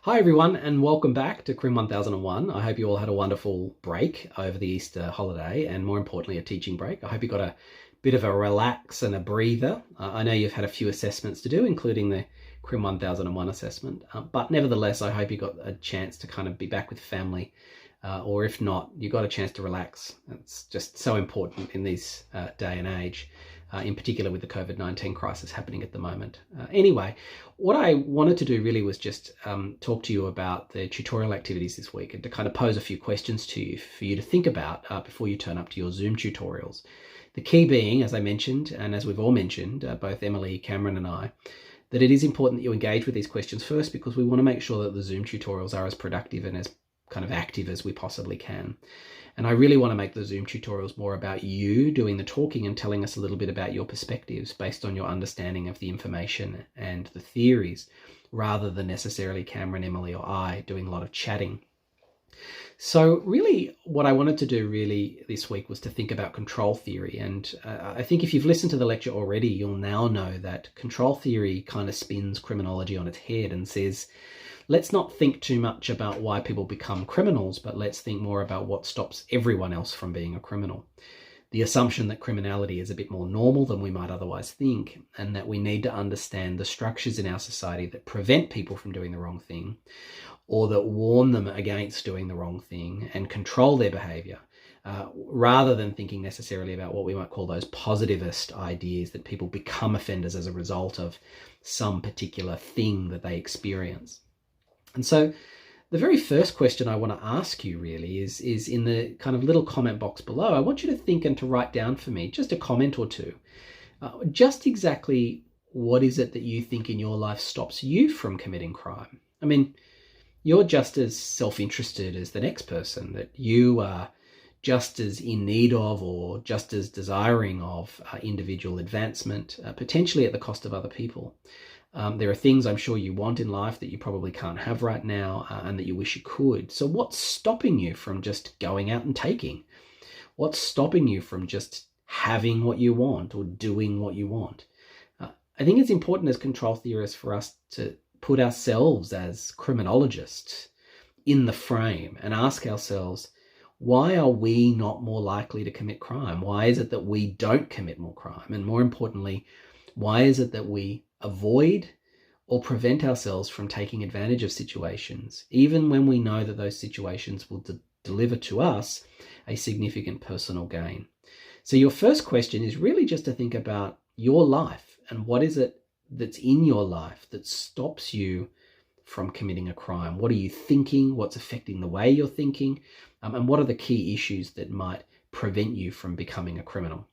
Hi everyone, and welcome back to CRIM1001. I hope you all had a wonderful break over the Easter holiday, and more importantly, a teaching break. I hope you got a bit of a relax and a breather. I know you've had a few assessments to do, including the CRIM1001 assessment, but nevertheless, I hope you got a chance to kind of be back with family, or if not, you got a chance to relax. It's just so important in this day and age. In particular with the COVID-19 crisis happening at the moment. Anyway, what I wanted to do really was just talk to you about the tutorial activities this week and to kind of pose a few questions to you for you to think about before you turn up to your Zoom tutorials. The key being, as I mentioned, and as we've all mentioned, both Emily, Cameron and I, that it is important that you engage with these questions first because we want to make sure that the Zoom tutorials are as productive and as kind of active as we possibly can. And I really want to make the Zoom tutorials more about you doing the talking and telling us a little bit about your perspectives based on your understanding of the information and the theories, rather than necessarily Cameron, Emily or I doing a lot of chatting. So really what I wanted to do really this week was to think about control theory. And I think if you've listened to the lecture already, you'll now know that control theory kind of spins criminology on its head and says, let's not think too much about why people become criminals, but let's think more about what stops everyone else from being a criminal. The assumption that criminality is a bit more normal than we might otherwise think, and that we need to understand the structures in our society that prevent people from doing the wrong thing, or that warn them against doing the wrong thing and control their behavior, rather than thinking necessarily about what we might call those positivist ideas that people become offenders as a result of some particular thing that they experience. And so the very first question I want to ask you really is in the kind of little comment box below. I want you to think and to write down for me just a comment or two. Just exactly what is it that you think in your life stops you from committing crime? I mean, you're just as self-interested as the next person, that you are just as in need of or just as desiring of individual advancement, potentially at the cost of other people. There are things I'm sure you want in life that you probably can't have right now and that you wish you could. So what's stopping you from just going out and taking? What's stopping you from just having what you want or doing what you want? I think it's important as control theorists for us to put ourselves as criminologists in the frame and ask ourselves, why are we not more likely to commit crime? Why is it that we don't commit more crime? And more importantly, why is it that we avoid or prevent ourselves from taking advantage of situations, even when we know that those situations will deliver to us a significant personal gain? So your first question is really just to think about your life and what is it that's in your life that stops you from committing a crime? What are you thinking? What's affecting the way you're thinking? And what are the key issues that might prevent you from becoming a criminal?